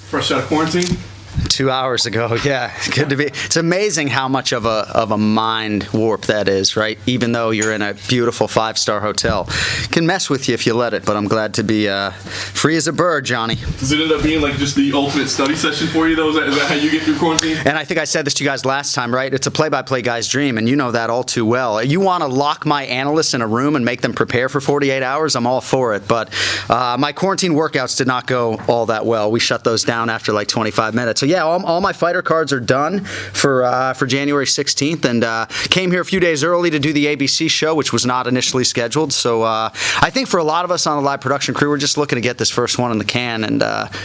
Fresh out of quarantine? 2 hours ago, yeah. Good to be. It's amazing how much of a mind warp that is, right? Even though you're in a beautiful 5-star hotel, it can mess with you if you let it. But I'm glad to be free as a bird, Johnny. Does it end up being like just the ultimate study session for you, though? Is that how you get through quarantine? And I think I said this to you guys last time, right? It's a play-by-play guy's dream, and you know that all too well. You want to lock my analysts in a room and make them prepare for 48 hours? I'm all for it. But my quarantine workouts did not go all that well. We shut those down after like 25 minutes. So yeah, all my fighter cards are done for January 16th, and came here a few days early to do the ABC show, which was not initially scheduled. So I think for a lot of us on the live production crew, we're just looking to get this first one in the can and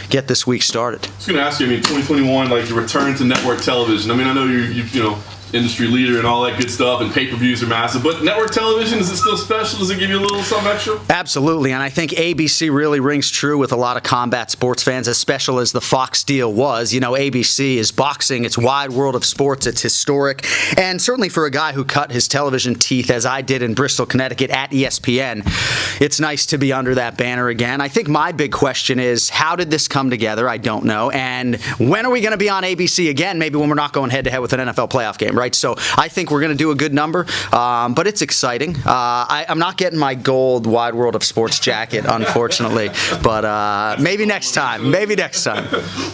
get this week started. I was going to ask you, 2021, like the return to network television. I know you know, industry leader and all that good stuff, and pay-per-views are massive, but network television, is it still special? Does it give you a little something extra? Absolutely, and I think ABC really rings true with a lot of combat sports fans, as special as the Fox deal was. You know, ABC is boxing, it's wide world of sports, it's historic, and certainly for a guy who cut his television teeth, as I did in Bristol, Connecticut at ESPN, it's nice to be under that banner again. I think my big question is, how did this come together? I don't know, and when are we going to be on ABC again? Maybe when we're not going head-to-head with an NFL playoff game, right? So I think we're going to do a good number, but it's exciting. I'm not getting my gold Wide World of Sports jacket, unfortunately, but maybe next time. Maybe next time.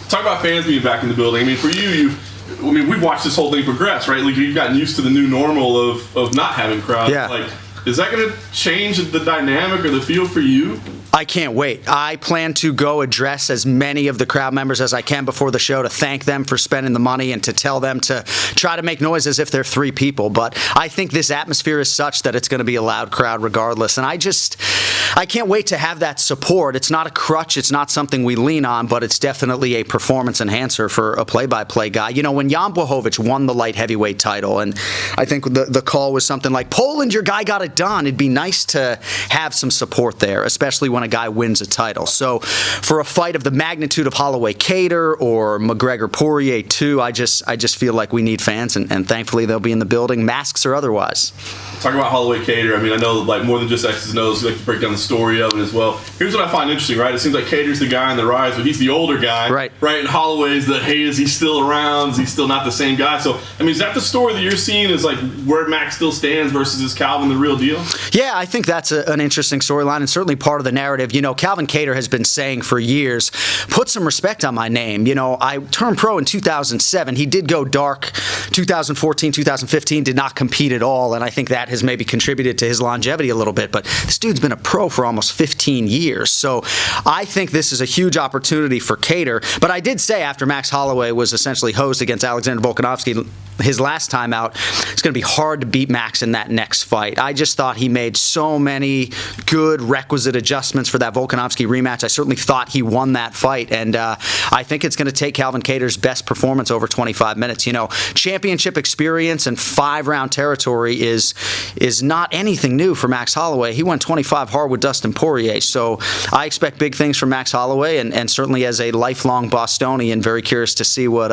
Talk about fans being back in the building. For you, we've watched this whole thing progress, right? Like, you've gotten used to the new normal of not having crowds. Yeah. Like, is that going to change the dynamic or the feel for you? I can't wait. I plan to go address as many of the crowd members as I can before the show to thank them for spending the money and to tell them to try to make noise as if they're 3 people. But I think this atmosphere is such that it's going to be a loud crowd regardless. And I can't wait to have that support. It's not a crutch. It's not something we lean on, but it's definitely a performance enhancer for a play-by-play guy. You know, when Jan Blachowicz won the light heavyweight title, and I think the call was something like, Poland, your guy got it done. It'd be nice to have some support there, especially when a guy wins a title. So for a fight of the magnitude of Holloway-Kattar or McGregor-Poirier 2, I just feel like we need fans, and thankfully they'll be in the building, masks or otherwise. Talk about Holloway-Kattar. I know, like, more than just X's and O's, you like to break down the story of it as well. Here's what I find interesting, right? It seems like Kattar's the guy on the rise, but he's the older guy. Right. And Holloway's the, hey, is he still around? Is he still not the same guy? So, is that the story that you're seeing, is like where Max still stands versus is Calvin the real deal? Yeah, I think that's an interesting storyline, and certainly part of the narrative. You know, Calvin Kattar has been saying for years, put some respect on my name. You know, I turned pro in 2007. He did go dark 2014, 2015, did not compete at all, and I think that has maybe contributed to his longevity a little bit. But this dude's been a pro for almost 15 years, so I think this is a huge opportunity for Kattar. But I did say after Max Holloway was essentially hosed against Alexander Volkanovski his last time out, it's going to be hard to beat Max in that next fight. I just thought he made so many good requisite adjustments for that Volkanovski rematch. I certainly thought he won that fight, and I think it's going to take Calvin Kattar's best performance over 25 minutes. You know, championship experience and 5-round territory is not anything new for Max Holloway. He went 25 hard with Dustin Poirier, so I expect big things from Max Holloway, and certainly as a lifelong Bostonian, very curious to see what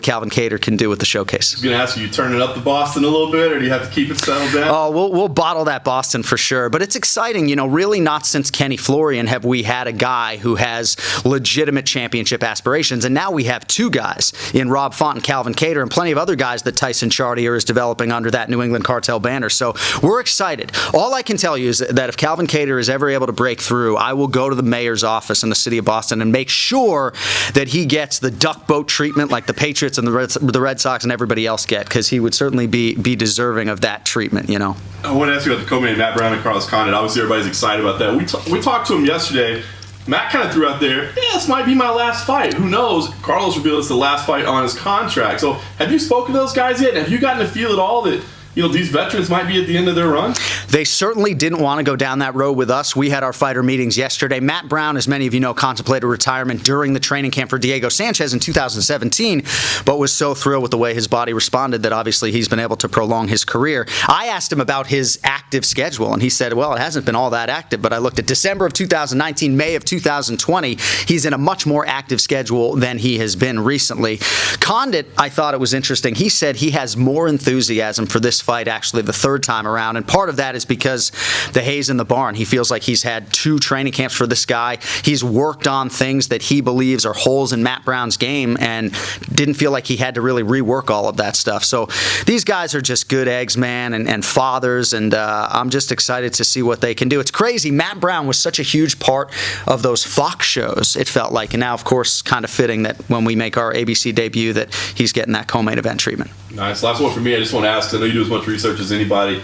Calvin Kattar can do with the showcase. I was going to ask you turning up the Boston a little bit, or do you have to keep it settled down? Oh, we'll bottle that Boston for sure, but it's exciting. You know, really not since Kenny Florian have we had a guy who has legitimate championship aspirations, and now we have 2 guys in Rob Font and Calvin Kattar, and plenty of other guys that Tyson Chartier is developing under that New England Cartel banner. So we're excited. All I can tell you is that if Calvin Kattar is ever able to break through, I will go to the mayor's office in the city of Boston and make sure that he gets the duck boat treatment like the Patriots and the Red Sox and everybody else get, because he would certainly be deserving of that treatment, you know. I want to ask you about the co-main, Matt Brown and Carlos Condit. Obviously, everybody's excited about that. We talked to him yesterday. Matt kind of threw out there, this might be my last fight. Who knows? Carlos revealed it's the last fight on his contract. So have you spoken to those guys yet? And have you gotten to feel at all that, you know, these veterans might be at the end of their run? They certainly didn't want to go down that road with us. We had our fighter meetings yesterday. Matt Brown, as many of you know, contemplated retirement during the training camp for Diego Sanchez in 2017, but was so thrilled with the way his body responded that obviously he's been able to prolong his career. I asked him about his active schedule, and he said, well, it hasn't been all that active, but I looked at December of 2019, May of 2020. He's in a much more active schedule than he has been recently. Condit, I thought it was interesting. He said he has more enthusiasm for this this fight actually the third time around, and part of that is because the hay's in the barn. He feels like he's had 2 training camps for this guy. He's worked on things that he believes are holes in Matt Brown's game and didn't feel like he had to really rework all of that stuff. So these guys are just good eggs, man, and fathers, and I'm just excited to see what they can do. It's crazy. Matt Brown was such a huge part of those Fox shows, it felt like, and now, of course, kind of fitting that when we make our ABC debut that he's getting that co-main event treatment. Nice. Last one for me. I just want to ask, 'cause I know you do as much research as anybody.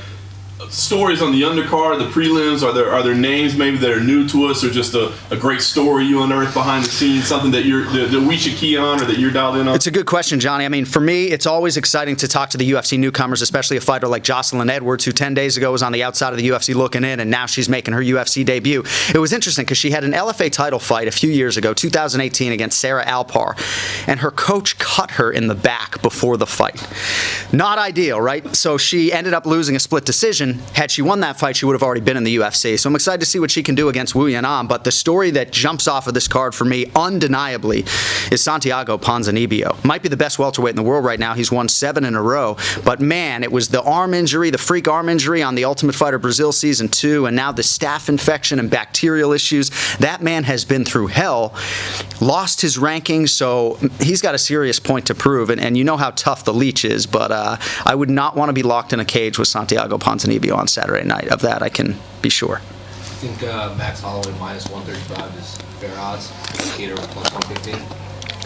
Stories on the undercard, the prelims, are there names maybe that are new to us, or just a great story you unearthed behind the scenes, something that that we should key on or that you're dialed in on? It's a good question, Johnny. I mean, for me, it's always exciting to talk to the UFC newcomers, especially a fighter like Jocelyn Edwards, who 10 days ago was on the outside of the UFC looking in, and now she's making her UFC debut. It was interesting because she had an LFA title fight a few years ago, 2018, against Sarah Alpar, and her coach cut her in the back before the fight. Not ideal, right? So she ended up losing a split decision. Had she won that fight, she would have already been in the UFC. So I'm excited to see what she can do against Wu Yanan. But the story that jumps off of this card for me, undeniably, is Santiago Ponzinibbio. Might be the best welterweight in the world right now. He's won 7 in a row. But man, it was the arm injury, the freak arm injury on the Ultimate Fighter Brazil Season 2, and now the staph infection and bacterial issues. That man has been through hell. Lost his rankings, so he's got a serious point to prove. And you know how tough the leech is, but I would not want to be locked in a cage with Santiago Ponzinibbio on Saturday night. Of that, I can be sure. I think Max Holloway minus 135 is fair odds. Cater plus 115.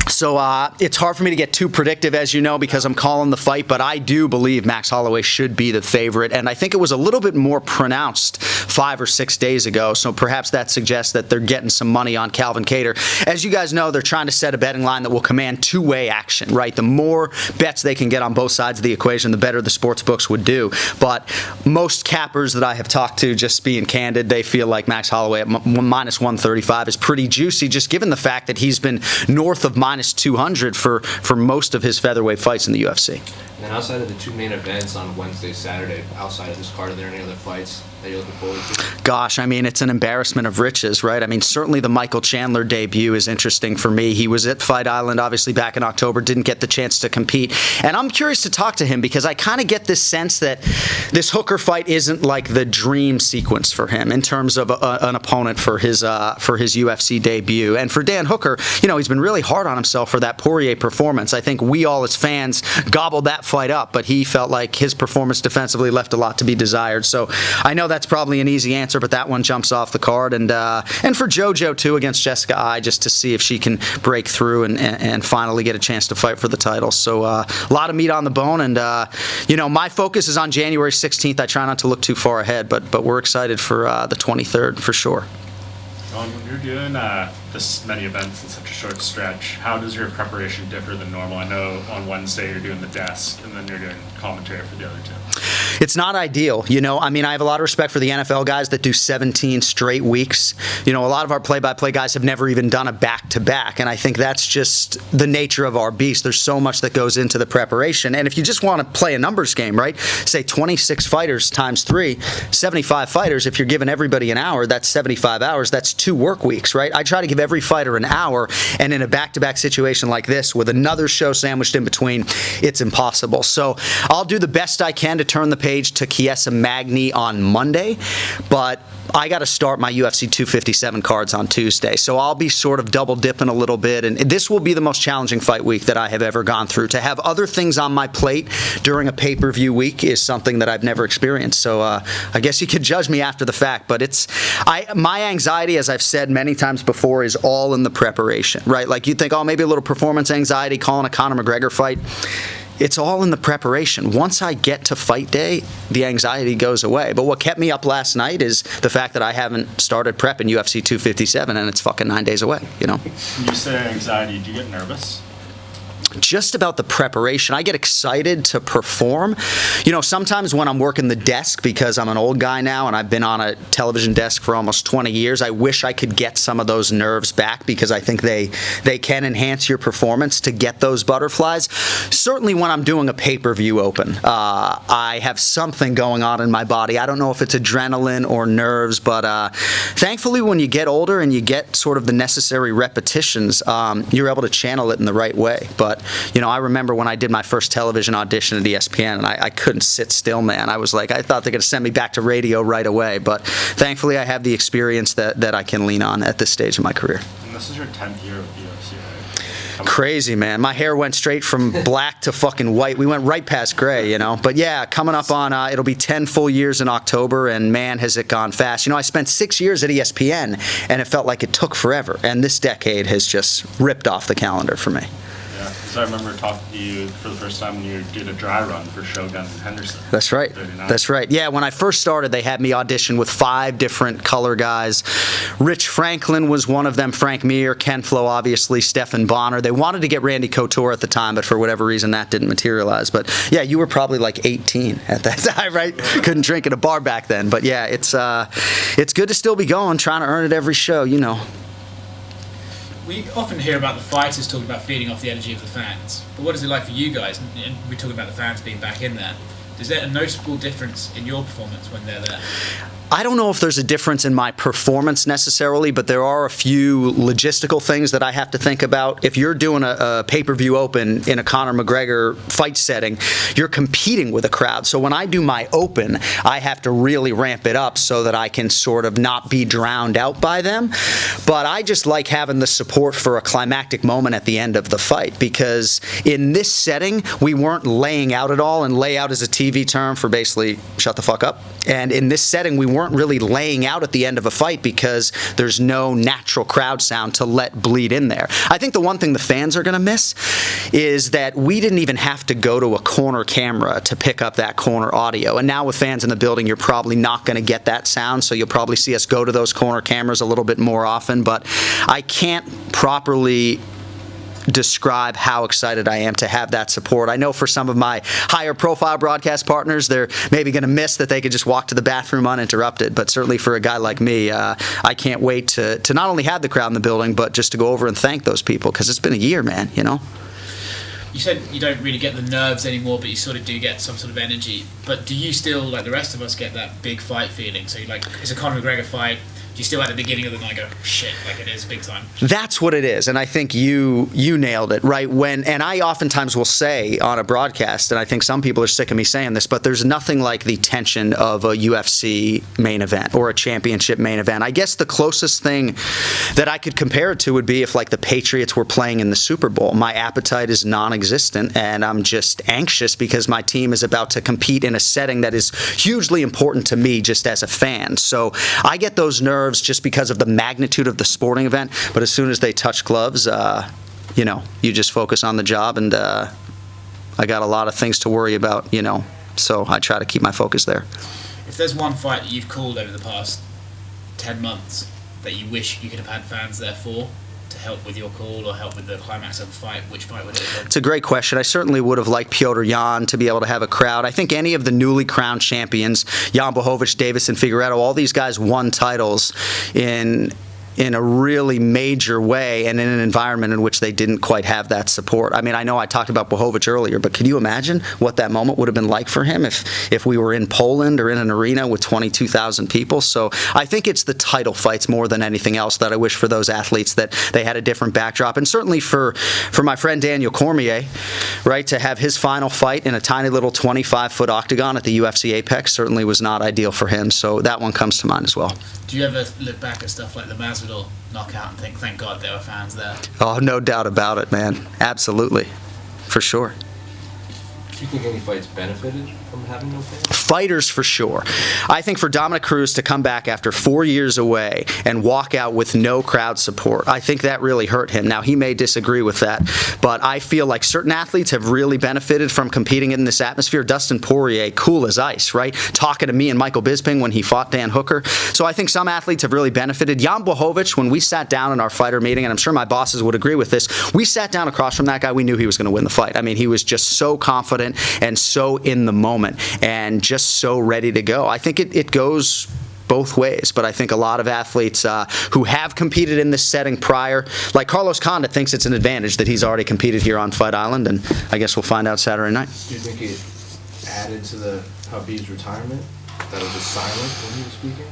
So it's hard for me to get too predictive, as you know, because I'm calling the fight, but I do believe Max Holloway should be the favorite, and I think it was a little bit more pronounced 5 or 6 days ago, so perhaps that suggests that they're getting some money on Calvin Kattar. As you guys know, they're trying to set a betting line that will command two-way action, right? The more bets they can get on both sides of the equation, the better the sports books would do. But most cappers that I have talked to, just being candid, they feel like Max Holloway at minus 135 is pretty juicy, just given the fact that he's been north of minus 200 for most of his featherweight fights in the UFC. And outside of the 2 main events on Wednesday, Saturday, outside of this card, are there any other fights that you're looking forward to? Gosh, I mean, it's an embarrassment of riches, right? I mean, certainly the Michael Chandler debut is interesting for me. He was at Fight Island, obviously, back in October, didn't get the chance to compete. And I'm curious to talk to him because I kind of get this sense that this Hooker fight isn't like the dream sequence for him in terms of an opponent for his UFC debut. And for Dan Hooker, you know, he's been really hard on himself for that Poirier performance. I think we all as fans gobbled that fight up, but he felt like his performance defensively left a lot to be desired. So I know that's probably an easy answer, but that one jumps off the card. And for JoJo too against Jessica Ai, just to see if she can break through and finally get a chance to fight for the title. So a lot of meat on the bone, and you know, my focus is on January 16th. I try not to look too far ahead, but we're excited for the 23rd for sure. When you're doing this many events in such a short stretch, how does your preparation differ than normal? I know on Wednesday you're doing the desk, and then you're doing commentary for the other 2. It's not ideal, you know. I mean, I have a lot of respect for the NFL guys that do 17 straight weeks. You know, a lot of our play-by-play guys have never even done a back-to-back, and I think that's just the nature of our beast. There's so much that goes into the preparation, and if you just want to play a numbers game, right, say 26 fighters times 3, 75 fighters, if you're giving everybody an hour, that's 75 hours, that's 2 work weeks, right? I try to give every fighter an hour, and in a back-to-back situation like this, with another show sandwiched in between, it's impossible. So I'll do the best I can to turn the page to Chiesa Magny on Monday, but I got to start my UFC 257 cards on Tuesday, so I'll be sort of double dipping a little bit, and this will be the most challenging fight week that I have ever gone through. To have other things on my plate during a pay-per-view week is something that I've never experienced, so I guess you could judge me after the fact, but my anxiety, as I've said many times before, is all in the preparation, right? Like you think, oh, maybe a little performance anxiety calling a Conor McGregor fight. It's all in the preparation. Once I get to fight day, the anxiety goes away. But what kept me up last night is the fact that I haven't started prep in UFC 257, and it's fucking 9 days away, you know? When you say anxiety, do you get nervous? Just about the preparation. I get excited to perform. You know, sometimes when I'm working the desk, because I'm an old guy now and I've been on a television desk for almost 20 years, I wish I could get some of those nerves back, because I think they can enhance your performance to get those butterflies. Certainly when I'm doing a pay-per-view open, I have something going on in my body. I don't know if it's adrenaline or nerves, but thankfully when you get older and you get sort of the necessary repetitions, you're able to channel it in the right way. But But, I remember when I did my first television audition at ESPN, and I couldn't sit still, man. I was like, I thought they were going to send me back to radio right away. But thankfully, I have the experience that I can lean on at this stage of my career. And this is your 10th year with the UFC, right? Crazy, man. My hair went straight from black to fucking white. We went right past gray, But yeah, coming up on, it'll be 10 full years in October, and man, has it gone fast. I spent 6 years at ESPN, and it felt like it took forever. And this decade has just ripped off the calendar for me. Yeah, because I remember talking to you for the first time when you did a dry run for Shogun and Henderson. That's right. 39. That's right. Yeah, when I first started, they had me audition with 5 different color guys. Rich Franklin was one of them, Frank Mir, Ken Flo, obviously, Stephan Bonner. They wanted to get Randy Couture at the time, but for whatever reason, that didn't materialize. But yeah, you were probably like 18 at that time, right? Couldn't drink at a bar back then. But yeah, it's good to still be going, trying to earn it every show, We often hear about the fighters talking about feeding off the energy of the fans. But what is it like for you guys? And we're talking about the fans being back in there. Is there a noticeable difference in your performance when they're there? I don't know if there's a difference in my performance necessarily, but there are a few logistical things that I have to think about. If you're doing a pay-per-view open in a Conor McGregor fight setting, you're competing with a crowd. So when I do my open, I have to really ramp it up so that I can sort of not be drowned out by them. But I just like having the support for a climactic moment at the end of the fight, because in this setting, we weren't laying out at all, and lay out is a TV term for basically shut the fuck up. And in this setting, we weren't really laying out at the end of a fight because there's no natural crowd sound to let bleed in there. I think the one thing the fans are going to miss is that we didn't even have to go to a corner camera to pick up that corner audio. And now with fans in the building, you're probably not going to get that sound, so you'll probably see us go to those corner cameras a little bit more often. But I can't properly describe how excited I am to have that support. I know for some of my higher profile broadcast partners, they're maybe going to miss that they could just walk to the bathroom uninterrupted, but certainly for a guy like me, I can't wait to not only have the crowd in the building, but just to go over and thank those people, because it's been a year, man, You said you don't really get the nerves anymore, but you sort of do get some sort of energy. But do you still, like the rest of us, get that big fight feeling? So it's a Conor McGregor fight, do you still at the beginning of the night go, shit, like it is big time? That's what it is, and I think you nailed it, right? And I oftentimes will say on a broadcast, and I think some people are sick of me saying this, but there's nothing like the tension of a UFC main event or a championship main event. I guess the closest thing that I could compare it to would be if like the Patriots were playing in the Super Bowl. My appetite is non-existent, and I'm just anxious because my team is about to compete in a setting that is hugely important to me just as a fan. So I get those nerves just because of the magnitude of the sporting event, but as soon as they touch gloves, you just focus on the job, and I got a lot of things to worry about, so I try to keep my focus there. If there's one fight that you've called over the past 10 months that you wish you could have had fans there for, to help with your call or help with the climax of the fight, which fight would it have been? It's a great question. I certainly would have liked Petr Yan to be able to have a crowd. I think any of the newly crowned champions, Jan Blachowicz, Davison Figueiredo, all these guys won titles in a really major way and in an environment in which they didn't quite have that support. I mean, I know I talked about Blachowicz earlier, but could you imagine what that moment would have been like for him if we were in Poland or in an arena with 22,000 people? So I think it's the title fights more than anything else that I wish for those athletes that they had a different backdrop. And certainly for my friend Daniel Cormier, right, to have his final fight in a tiny little 25-foot octagon at the UFC Apex certainly was not ideal for him. So that one comes to mind as well. Do you ever look back at stuff like the Masvidal knockout and think, thank God there were fans there? Oh, no doubt about it, man. Absolutely. For sure. Do you think any fights benefited from having no fans? Fighters, for sure. I think for Dominic Cruz to come back after 4 years away and walk out with no crowd support, I think that really hurt him. Now, he may disagree with that, but I feel like certain athletes have really benefited from competing in this atmosphere. Dustin Poirier, cool as ice, right? Talking to me and Michael Bisping when he fought Dan Hooker. So I think some athletes have really benefited. Jan Blachowicz, when we sat down in our fighter meeting, and I'm sure my bosses would agree with this, we sat down across from that guy, we knew he was going to win the fight. I mean, he was just so confident and so in the moment and just so ready to go. I think it goes both ways, but I think a lot of athletes who have competed in this setting prior, like Carlos Condit, thinks it's an advantage that he's already competed here on Fight Island, and I guess we'll find out Saturday night. Do you think it added to the Habib's retirement? That was just silent when he was speaking?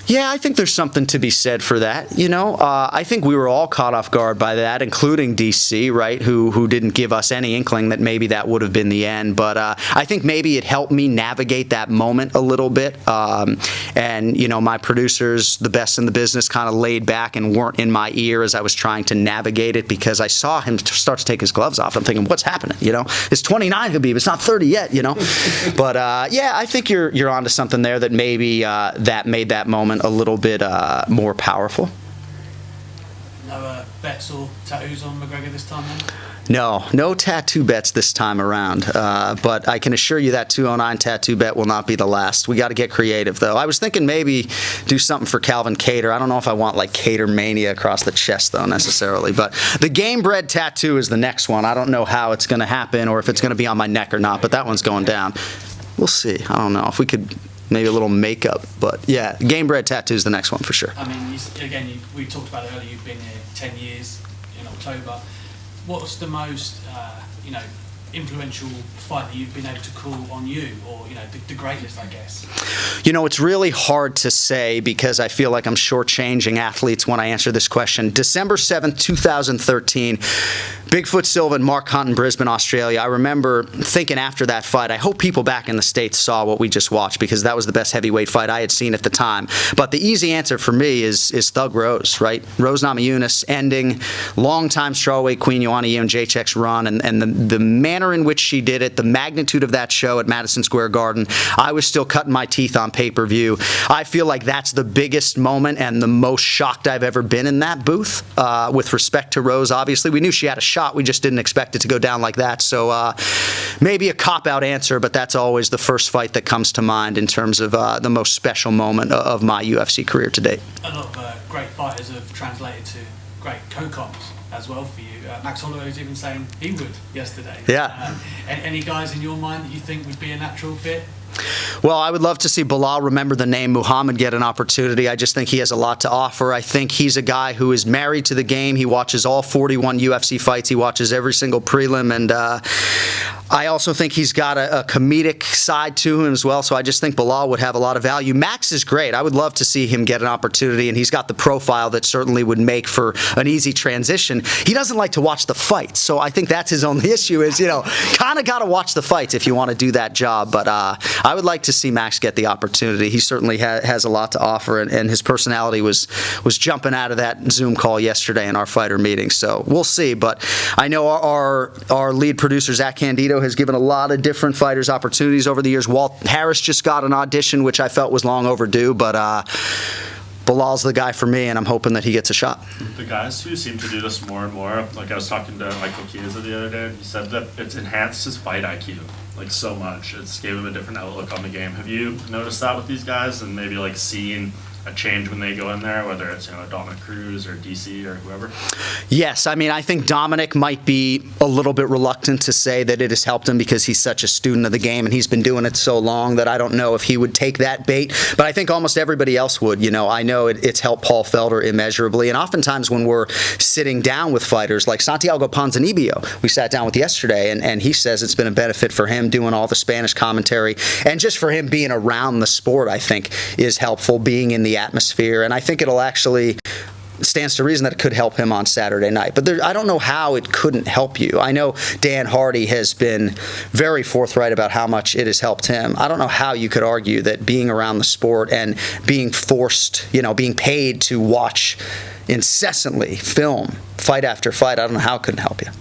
Yeah, I think there's something to be said for that. I think we were all caught off guard by that, including DC, right? Who didn't give us any inkling that maybe that would have been the end. But I think maybe it helped me navigate that moment a little bit. My producers, the best in the business, kind of laid back and weren't in my ear as I was trying to navigate it, because I saw him start to take his gloves off. I'm thinking, what's happening? It's 29, Khabib. It's not 30 yet. But I think you're onto something there, that maybe that made that moment a little bit more powerful. No bets or tattoos on McGregor this time then? No tattoo bets this time around. But I can assure you that 209 tattoo bet will not be the last. We got to get creative, though. I was thinking maybe do something for Calvin Kattar. I don't know if I want like Kattar mania across the chest, though, necessarily. But the game bred tattoo is the next one. I don't know how it's going to happen or if it's going to be on my neck or not, but that one's going down. We'll see. I don't know if we could. Maybe a little makeup, but yeah, game bred tattoo is the next one for sure. I mean, we talked about it earlier. You've been here 10 years in October. What's the most, influential fight that you've been able to call on you, or the greatest, I guess? It's really hard to say, because I feel like I'm shortchanging athletes when I answer this question. December 7th, 2013. Bigfoot Silva and Mark Hunt in Brisbane, Australia. I remember thinking after that fight, I hope people back in the States saw what we just watched, because that was the best heavyweight fight I had seen at the time. But the easy answer for me is Thug Rose, right? Rose Namajunas ending longtime strawweight queen Joanna Jędrzejczyk's run, and the manner in which she did it, the magnitude of that show at Madison Square Garden. I was still cutting my teeth on pay-per-view. I feel like that's the biggest moment and the most shocked I've ever been in that booth. With respect to Rose, obviously, we knew she had a shot. We just didn't expect it to go down like that. So maybe a cop-out answer, but that's always the first fight that comes to mind in terms of the most special moment of my UFC career to date. A lot of great fighters have translated to great co-coms as well for you. Max Holloway was even saying he would yesterday. Yeah. Any guys in your mind that you think would be a natural fit? Well, I would love to see Bilal remember the name Muhammad get an opportunity. I just think he has a lot to offer. I think he's a guy who is married to the game. He watches all 41 UFC fights. He watches every single prelim, and I also think he's got a comedic side to him as well, so I just think Bilal would have a lot of value. Max is great. I would love to see him get an opportunity, and he's got the profile that certainly would make for an easy transition. He doesn't like to watch the fights, so I think that's his only issue is, kind of got to watch the fights if you want to do that job. But I would like to see Max get the opportunity. He certainly has a lot to offer, and his personality was jumping out of that Zoom call yesterday in our fighter meeting, so we'll see. But I know our lead producer, Zach Candido, has given a lot of different fighters opportunities over the years. Walt Harris just got an audition, which I felt was long overdue, but Bilal's the guy for me, and I'm hoping that he gets a shot. The guys who seem to do this more and more, like I was talking to Michael Chiesa the other day, and he said that it's enhanced his fight IQ, like so much. It's gave him a different outlook on the game. Have you noticed that with these guys, and maybe like seen a change when they go in there, whether it's Dominic Cruz or DC or whoever? Yes, I mean, I think Dominic might be a little bit reluctant to say that it has helped him because he's such a student of the game and he's been doing it so long that I don't know if he would take that bait, but I think almost everybody else would. I know it's helped Paul Felder immeasurably, and oftentimes when we're sitting down with fighters like Santiago Ponzinibbio, we sat down with yesterday, and he says it's been a benefit for him doing all the Spanish commentary, and just for him being around the sport, I think, is helpful, being in the atmosphere, and I think it'll actually stands to reason that it could help him on Saturday night. But I don't know how it couldn't help you. I know Dan Hardy has been very forthright about how much it has helped him. I don't know how you could argue that being around the sport and being forced, being paid to watch incessantly film fight after fight, I don't know how it couldn't help you.